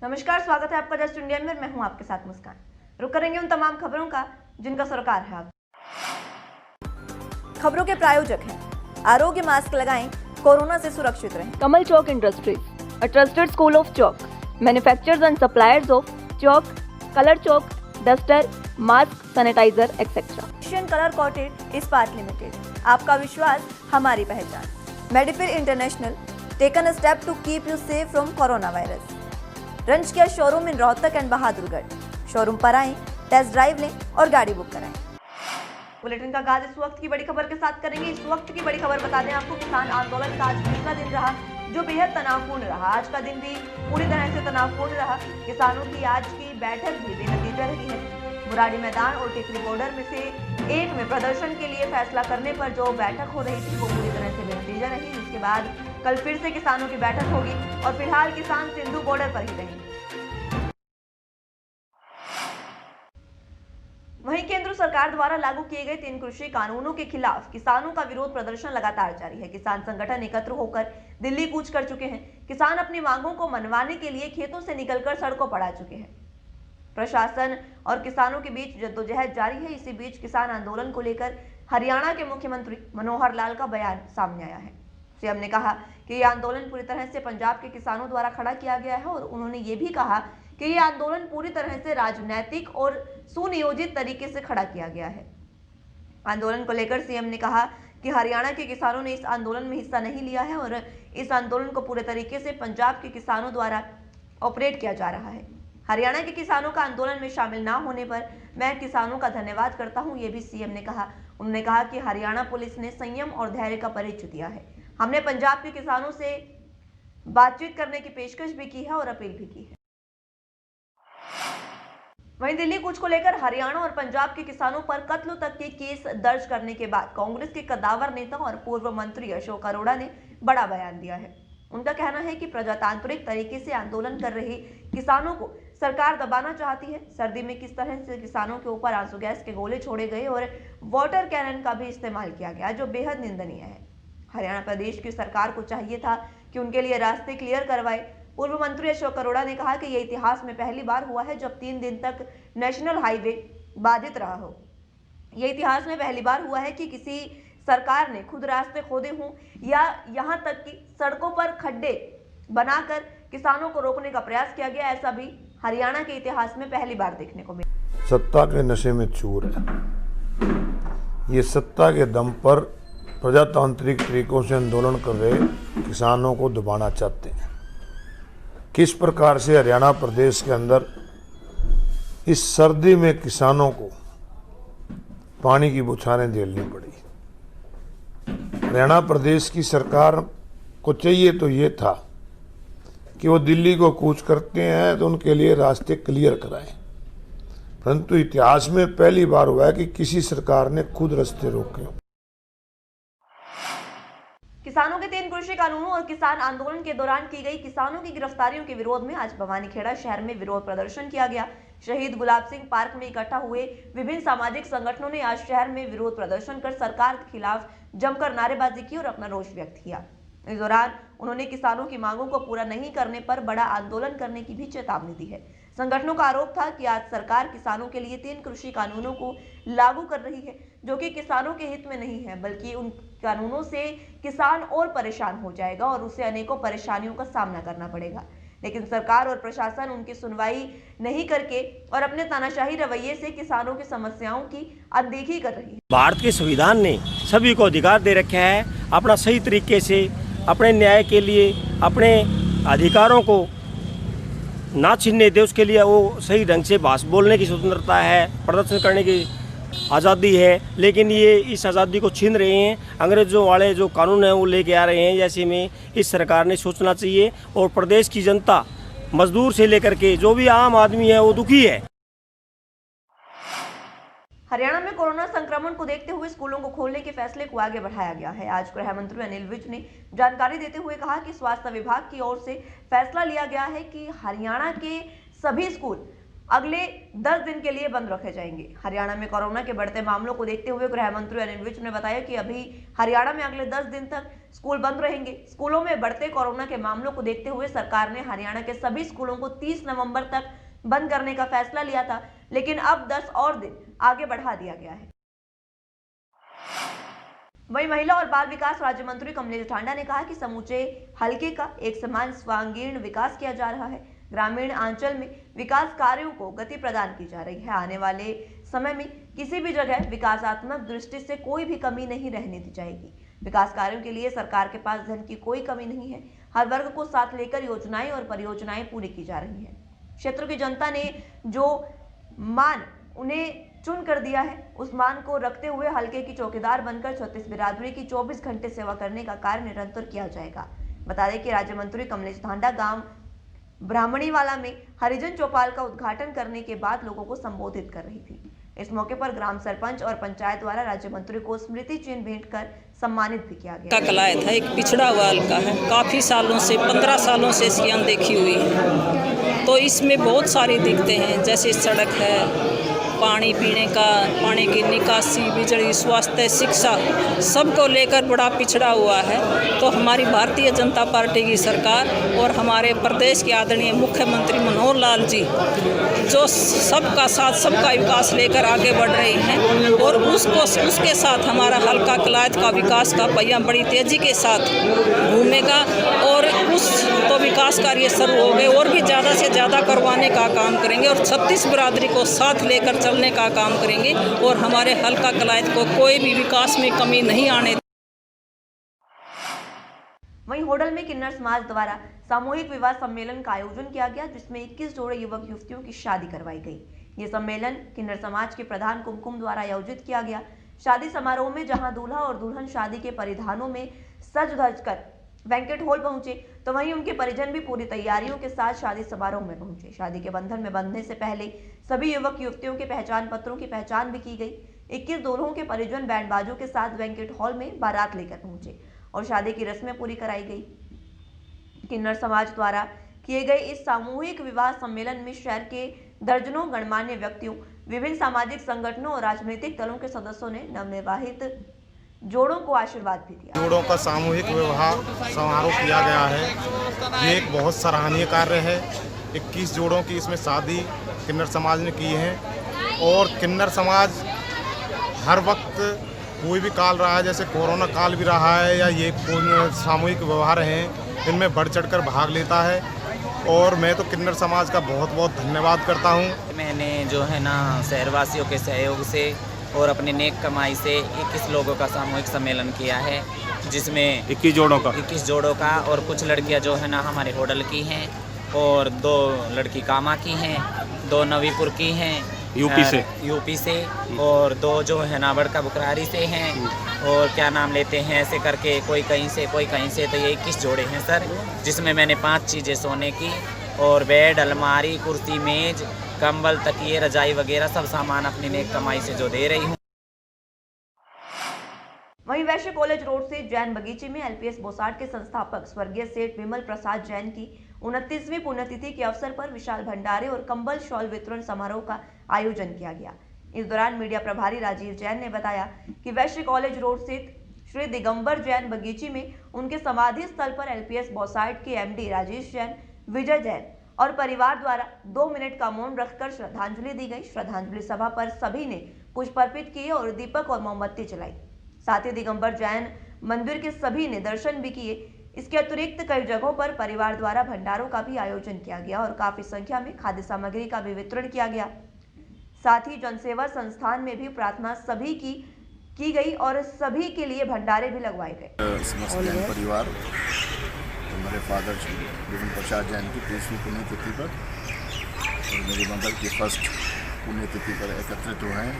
नमस्कार, स्वागत है आपका जस्ट इंडिया में। मैं हूं आपके साथ मुस्कान। रुक करेंगे उन तमाम खबरों का जिनका सरोकार है आप। खबरों के प्रायोजक हैं आरोग्य मास्क लगाएं, कोरोना से सुरक्षित रहें। Kamal Chalk Industries, a trusted school of chalk, manufacturers and suppliers of chalk, color chalk, duster, mask, sanitizer, etc. Asian colour coated Ispat limited, आपका विश्वास हमारी पहचान। मेडिफिर international, taken a step to keep you safe from corona virus. रंज किया showroom in Rohtak and Bahadurgarh. Showroom पर आएं, test drive लें और गाड़ी बुक कराएं। बुलेटिन का आगाज इस वक्त की बड़ी खबर के साथ करेंगे। इस वक्त की बड़ी खबर बता दें आपको, किसान आंदोलन का आज दूसरा दिन रहा जो बेहद तनावपूर्ण रहा। आज का दिन भी पूरी तरह से तनावपूर्ण रहा। किसानों की आज की बैठक भी बेनतीजा रही है। मुरारी मैदान और टिकरी बॉर्डर में से एक में प्रदर्शन के लिए फैसला करने पर जो बैठक हो रही थी वो पूरी तरह से बेनतीजा रही। इसके बाद कल फिर से किसानों की बैठक होगी और फिलहाल किसान सिंधु बॉर्डर पर ही रहेंगे। वहीं केंद्र सरकार द्वारा लागू किए गए 3 कृषि कानूनों के खिलाफ किसानों का विरोध प्रदर्शन लगातार जारी है। किसान संगठन एकत्र होकर दिल्ली कूच कर चुके हैं। किसान अपनी मांगों को मनवाने के लिए खेतों से निकलकर सड़कों पर आ चुके हैं। प्रशासन और किसानों के बीच जद्दोजहद जारी है। इसी बीच किसान आंदोलन को लेकर हरियाणा के मुख्यमंत्री मनोहर लाल का बयान सामने आया है। सीएम ने कहा कि यह आंदोलन पूरी तरह से पंजाब के किसानों द्वारा खड़ा किया गया है और उन्होंने ये भी कहा कि यह आंदोलन पूरी तरह से राजनीतिक और सुनियोजित तरीके से खड़ा किया गया है। आंदोलन को लेकर सीएम ने कहा कि हरियाणा के किसानों ने इस आंदोलन में हिस्सा नहीं लिया है और इस आंदोलन को पूरे तरीके से पंजाब के किसानों द्वारा ऑपरेट किया जा रहा है। हरियाणा के किसानों का आंदोलन में शामिल ना होने पर मैं किसानों का धन्यवाद करता हूं, ये भी सीएम ने कहा। उन्होंने कहा कि हरियाणा पुलिस ने संयम और धैर्य का परिचय दिया है। हमने पंजाब के किसानों से बातचीत करने की पेशकश भी की है और अपील भी की है। वहीं दिल्ली कूच को लेकर हरियाणा और पंजाब के किसानों पर कत्ल तक के केस दर्ज करने के बाद कांग्रेस के कद्दावर नेता और पूर्व मंत्री अशोक अरोड़ा ने बड़ा बयान दिया है। उनका कहना है कि प्रजातांत्रिक तरीके से आंदोलन कर रहे किसानों को सरकार दबाना चाहती है। सर्दी में किस तरह से किसानों के ऊपर आंसू गैस के गोले छोड़े गए और वाटर कैनन का भी इस्तेमाल किया गया जो बेहद निंदनीय है। हरियाणा प्रदेश की सरकार को चाहिए था कि उनके लिए रास्ते क्लियर करवाए। पूर्व मंत्री अशोक अरोड़ा ने कहा कि यह इतिहास में पहली बार हुआ है जब 3 दिन तक नेशनल हाईवे बाधित रहा हो। यह इतिहास में पहली बार हुआ है कि किसी सरकार ने खुद रास्ते खोदे हों या यहां तक कि सड़कों पर खड्डे बनाकर किसानों को रोकने का प्रयास किया गया। ऐसा भी हरियाणा के इतिहास में पहली बार देखने को मिला। सत्ता के नशे में चूर है। ये सत्ता के दम पर प्रजातांत्रिक तरीकों से आंदोलन कर रहे किसानों को दबाना चाहते हैं। किस प्रकार से हरियाणा प्रदेश के अंदर इस सर्दी में किसानों को पानी की बौछारें झेलनी पड़ी। हरियाणा प्रदेश की सरकार को चाहिए तो ये था कि वो दिल्ली को कूच करते हैं तो उनके लिए रास्ते क्लियर कराएं, परंतु इतिहास में पहली बार हुआ है कि किसी सरकार ने खुद रास्ते रोके। किसानों के 3 कृषि कानूनों और किसान आंदोलन के दौरान की गई किसानों की गिरफ्तारियों के विरोध में आज भवानीखेड़ा शहर में विरोध प्रदर्शन किया गया। शहीद गुलाब सिंह पार्क में इकट्ठा हुए विभिन्न सामाजिक संगठनों ने आज शहर में विरोध प्रदर्शन कर सरकार के खिलाफ जमकर नारेबाजी की और अपना रोष व्यक्त किया। इस दौरान उन्होंने किसानों की मांगों को पूरा नहीं करने पर बड़ा आंदोलन करने की भी चेतावनी दी है। संगठनों का आरोप था कि आज सरकार किसानों के लिए 3 कृषि कानूनों को लागू कर रही है जो कि किसानों के हित में नहीं है, बल्कि उन कानूनों से किसान और परेशान हो जाएगा और उसे अनेकों परेशानियों का सामना करना पड़ेगा। लेकिन सरकार और प्रशासन उनकी सुनवाई नहीं करके और अपने तानाशाही रवैये से किसानों की समस्याओं की अनदेखी कर रही है। भारत के संविधान ने सभी को अधिकार दे रखा है अपना सही तरीके से अपने न्याय के लिए अपने अधिकारों को ना छीनने दे, उसके लिए वो सही ढंग से भाषा बोलने की स्वतंत्रता है, प्रदर्शन करने की आज़ादी है। लेकिन ये इस आज़ादी को छीन रहे हैं। अंग्रेज़ों वाले जो कानून है वो लेके आ रहे हैं। जैसे में इस सरकार ने सोचना चाहिए और प्रदेश की जनता मजदूर से लेकर के जो भी आम आदमी है वो दुखी है। हरियाणा में कोरोना संक्रमण को देखते हुए स्कूलों को खोलने के फैसले को आगे बढ़ाया गया है। आज गृह मंत्री अनिल विज ने जानकारी देते हुए कहा कि स्वास्थ्य विभाग की ओर से फैसला लिया गया है कि हरियाणा के सभी स्कूल अगले 10 दिन के लिए बंद रखे जाएंगे। हरियाणा में कोरोना के बढ़ते मामलों को देखते हुए गृह मंत्री अनिल विज ने बताया कि अभी हरियाणा में अगले 10 दिन तक स्कूल बंद रहेंगे। स्कूलों में बढ़ते कोरोना के मामलों को देखते हुए सरकार ने हरियाणा के सभी स्कूलों को 30 नवंबर तक बंद करने का फैसला लिया था, लेकिन अब 10 और दिन आगे बढ़ा दिया गया है। वहीं महिला और बाल विकास राज्य मंत्री कमलेश ढांडा ने कहा कि समूचे हलके का एक समान सर्वांगीण विकास किया जा रहा है। ग्रामीण अंचल में विकास कार्यों को गति प्रदान की जा रही है। आने वाले समय में किसी भी जगह विकासात्मक दृष्टि से कोई भी कमी नहीं रहने दी जाएगी। विकास कार्यों के लिए सरकार के पास धन की कोई कमी नहीं है। हर वर्ग को साथ लेकर योजनाएं और परियोजनाएं पूरी की जा रही हैं। क्षेत्र की जनता ने जो मान उन्हें चुन कर दिया है, उस मान को रखते हुए हल्के की चौकीदार बनकर 36 बिरादरी की 24 घंटे सेवा करने का कार्य निरंतर किया जाएगा। बता दें कि राज्य मंत्री कमलेश ढांडा गांव ब्राह्मणीवाला में हरिजन चौपाल का उद्घाटन करने के बाद लोगों को संबोधित कर रही थी। इस मौके पर ग्राम सरपंच और पंचायत द्वारा राज्य मंत्री को स्मृति चिन्ह भेंट कर सम्मानित भी किया गया। कलायत है, एक पिछड़ा हुआ हल्का है, काफ़ी सालों से 15 सालों से इसकी अनदेखी हुई है। तो इसमें बहुत सारी दिक्कतें हैं, जैसे सड़क है, पानी पीने का, पानी की निकासी, बिजली, स्वास्थ्य, शिक्षा, सबको लेकर बड़ा पिछड़ा हुआ है। तो हमारी भारतीय जनता पार्टी की सरकार और हमारे प्रदेश के आदरणीय मुख्यमंत्री मनोहर लाल जी जो सबका साथ सबका विकास लेकर आगे बढ़ रहे हैं और उसके साथ हमारा हल्का कलायत का विकास का पहिया बड़ी तेज़ी के साथ घूमेगा और उस तो विकास कार्य शुरू हो गए और भी ज़्यादा से ज़्यादा करवाने का काम करेंगे और 36 बिरादरी को साथ लेकर चलने का काम करेंगे और हमारे हल्का कलायत को कोई भी विकास में कमी नहीं आने। वहीं होडल में किन्नर समाज द्वारा सामूहिक विवाह सम्मेलन का आयोजन किया गया, जिसमें 21 जोड़े युवक युवतियों की शादी करवाई गई। ये सम्मेलन किन्नर समाज के प्रधान कुमकुम द्वारा आयोजित किया गया। शादी समारोह में जहां दूल्हा और दुल्हन शादी के परिधानों में सज धज कर बैंकेट हॉल पहुंचे, तो वहीं उनके परिजन भी पूरी तैयारियों के साथ शादी समारोह में पहुंचे। शादी के बंधन में बंधने से पहले सभी युवक युवतियों के पहचान पत्रों की पहचान भी की गई। 21 दूल्हों के परिजन बैंड बाजों के साथ बैंकेट हॉल में बारात लेकर पहुंचे और शादी की रस्में पूरी कराई गई। किन्नर समाज द्वारा किए गए इस सामूहिक विवाह सम्मेलन में शहर के दर्जनों गणमान्य व्यक्तियों, विभिन्न सामाजिक संगठनों और राजनीतिक दलों के सदस्यों ने नवविवाहित जोड़ों को आशीर्वाद भी दिया। जोड़ों का सामूहिक विवाह समारोह किया गया है। ये एक बहुत सराहनीय कार्य है। 21 जोड़ों की इसमें शादी किन्नर समाज ने की है और किन्नर समाज हर वक्त कोई भी काल रहा है, जैसे कोरोना काल भी रहा है या ये सामूहिक विवाह रहे हैं, इनमें बढ़ चढ़कर भाग लेता है और मैं तो किन्नर समाज का बहुत बहुत धन्यवाद करता हूँ। मैंने जो है ना शहरवासियों के सहयोग से और अपनी नेक कमाई से 21 लोगों का सामूहिक सम्मेलन किया है, जिसमें 21 जोड़ों का और कुछ लड़कियां जो है ना हमारे होडल की हैं और 2 लड़की कामा की हैं, 2 नवीपुर की हैं यूपी से और 2 जो है ना बड़का बुकरारी से हैं और क्या नाम लेते हैं ऐसे करके कोई कहीं से कोई कहीं से। तो ये 21 जोड़े हैं सर, जिसमें मैंने 5 चीज़ें सोने की और बेड, अलमारी, कुर्सी, मेज, कंबल, तकिए, रजाई वगैरह सब सामान अपनी नेक कमाई से जो दे रही हूँ। वहीं वैश्य कॉलेज रोड से जैन बगीचे में एलपीएस बोसाट के संस्थापक स्वर्गीय सेठ विमल प्रसाद जैन की 29वीं पुण्यतिथि के अवसर पर विशाल भंडारे और कंबल शॉल वितरण समारोह का आयोजन किया गया। इस दौरान मीडिया प्रभारी राजीव जैन ने बताया कि वैश्य कॉलेज रोड स्थित श्री दिगंबर जैन बगीचे में उनके समाधि स्थल पर एलपीएस बोसाट के एमडी राजेश जैन, विजय जैन और परिवार द्वारा 2 मिनट का मौन रखकर श्रद्धांजलि दी गई। श्रद्धांजलि सभा पर सभी ने पुष्प अर्पित किए और दीपक और मोमबत्ती जलाई। साथ ही दिगंबर जैन मंदिर के सभी ने दर्शन भी किए। इसके अतिरिक्त कई जगहों पर परिवार द्वारा भंडारों का भी आयोजन किया गया और काफी संख्या में खाद्य सामग्री का भी वितरण किया गया। साथ ही जनसेवा संस्थान में भी प्रार्थना सभी की गई और सभी के लिए भंडारे भी लगवाए गए। समस्त जैन परिवार हमारे फादर विमल प्रसाद जैन की 30वीं पुण्यतिथि पर और मेरी मदर की फर्स्ट पुण्यतिथि पर एकत्रित हुए हैं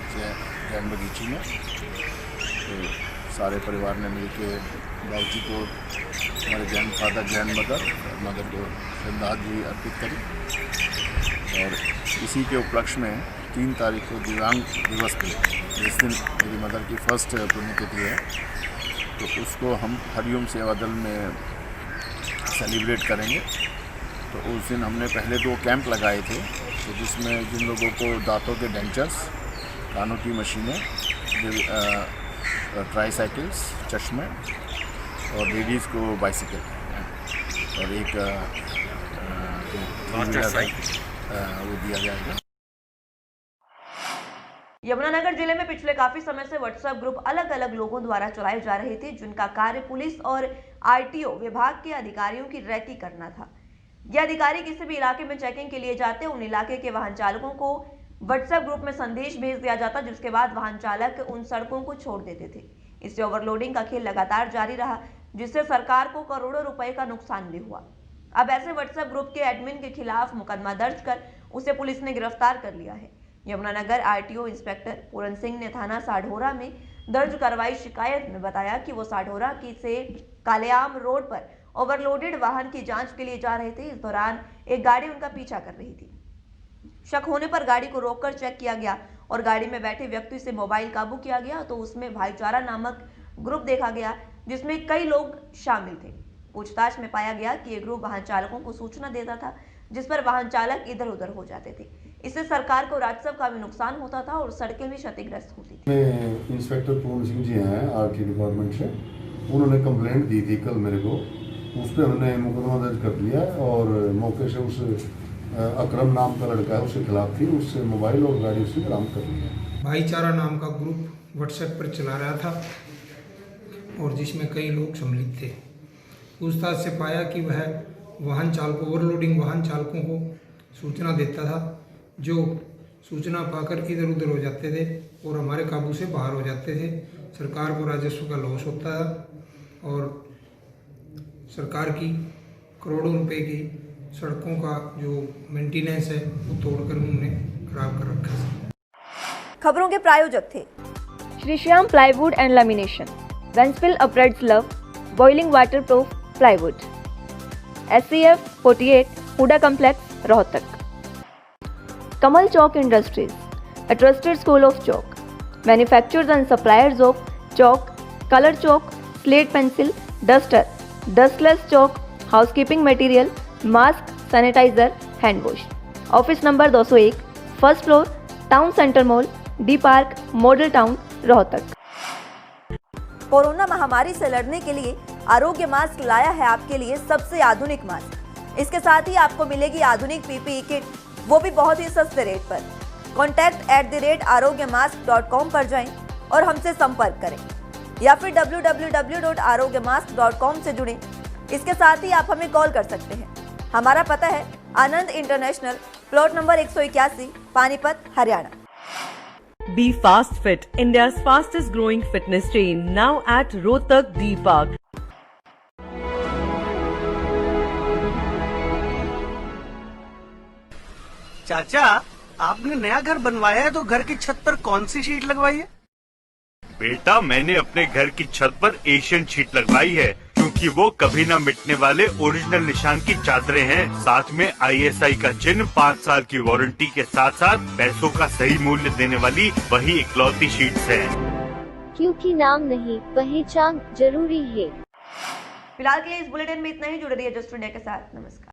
जैन बगीची में। तो सारे परिवार ने मिलकर बाबूजी को, हमारे जैन फादर, जैन मदर को श्रद्धांजलि अर्पित करी और इसी के उपलक्ष्य में 3 तारीख को दिव्यांग दिवस पे, जिस दिन मेरी मदर की फर्स्ट पुण्यतिथि है, तो उसको हम हरिओम सेवा दल में सेलिब्रेट करेंगे। तो उस दिन हमने पहले 2 कैंप लगाए थे तो जिसमें जिन लोगों को दांतों के डेंचर्स, कानों की मशीनें, ट्राईसाइकिल्स, चश्मे और लेडीज़ को बाइसिकल और एक वो दिया जाएगा। यमुनानगर जिले में पिछले काफी समय से व्हाट्सएप ग्रुप अलग अलग लोगों द्वारा चलाए जा रहे थे, जिनका कार्य पुलिस और आरटीओ विभाग के अधिकारियों की रैकी करना था। ये अधिकारी किसी भी इलाके में चेकिंग के लिए जाते, उन इलाके के वाहन चालकों को व्हाट्सएप ग्रुप में संदेश भेज दिया जाता, जिसके बाद वाहन चालक उन सड़कों को छोड़ देते थे। इससे ओवरलोडिंग का खेल लगातार जारी रहा, जिससे सरकार को करोड़ों रुपए का नुकसान भी हुआ। अब ऐसे व्हाट्सएप ग्रुप के एडमिन के खिलाफ मुकदमा दर्ज कर उसे पुलिस ने गिरफ्तार कर लिया है। यमुनानगर आरटीओ इंस्पेक्टर पूरन सिंह ने थाना साढौरा में दर्ज करवाई शिकायत में बताया कि वो साढौरा की से कालेआम रोड पर ओवरलोडेड वाहन की जांच के लिए जा रहे थे। इस दौरान एक गाड़ी उनका पीछा कर रही थी। शक होने पर गाड़ी को रोककर चेक किया गया और गाड़ी में बैठे व्यक्ति से मोबाइल काबू किया गया तो उसमें भाईचारा नामक ग्रुप देखा गया, जिसमें कई लोग शामिल थे। पूछताछ में पाया गया कि ये ग्रुप वाहन चालकों को सूचना देता था, जिस पर वाहन चालक इधर उधर हो जाते थे। इससे सरकार को राजस्व का भी नुकसान होता था और सड़कें भी क्षतिग्रस्त होती थी। इंस्पेक्टर पूर्ण सिंह जी हैं आरटी डिपार्टमेंट से, उन्होंने कंप्लेंट दी थी कल मेरे को, उस पर हमने मुकदमा दर्ज कर लिया और मौके से उस अकरम नाम का लड़का है उसके खिलाफ थी, उससे मोबाइल और गाड़ी उससे बरामद कर लिया। भाईचारा नाम का ग्रुप व्हाट्सएप पर चला रहा था और जिसमें कई लोग सम्मिलित थे। पूछताछ से पाया कि वह वाहन चालकों, ओवरलोडिंग वाहन चालकों को सूचना देता था, जो सूचना पाकर इधर उधर हो जाते थे और हमारे काबू से बाहर हो जाते थे। सरकार को राजस्व का लॉस होता है और सरकार की करोड़ों रुपए की सड़कों का जो मेंटेनेंस है वो तोड़कर उन्होंने खराब कर रखा है। खबरों के प्रायोजक थे Shri Shyam plywood and lamination, वेंसपिल अपरेड्स लव, boiling water proof plywood, SCF 48 HUDA complex Rohtak. Kamal Chalk Industries, a trusted school of chalk, manufacturers and suppliers of chalk, color chalk, slate pencil, duster, dustless chalk, housekeeping material, mask, sanitizer, hand wash. Office number 201, first floor, Town Center Mall, D Park, Model Town, Rohtak. Corona महामारी से लड़ने के लिए आरोग्य mask लाया है आपके लिए सबसे आधुनिक मास्क। इसके साथ ही आपको मिलेगी आधुनिक PPE किट, वो भी बहुत ही सस्ते रेट पर। contact@arogyamask.com पर जाएं और हमसे संपर्क करें या फिर www.arogyamask.com से जुड़ें। इसके साथ ही आप हमें कॉल कर सकते हैं। हमारा पता है Anand international, plot number 181, Panipat, Haryana. Be Fast Fit, India's fastest growing fitness chain, now at Rohtak D Park. चाचा, आपने नया घर बनवाया है तो घर की छत पर कौन सी शीट लगवाई है? बेटा, मैंने अपने घर की छत पर एशियन शीट लगवाई है, क्योंकि वो कभी न मिटने वाले ओरिजिनल निशान की चादरें हैं। साथ में ISI का चिन्ह, 5 साल की वारंटी के साथ साथ पैसों का सही मूल्य देने वाली वही इकलौती शीट्स हैं। क्योंकि नाम नहीं, पहचान जरूरी है। फिलहाल के लिए इस बुलेटिन में इतना ही। जुड़े रहिए जस्ट इंडिया के साथ। नमस्कार।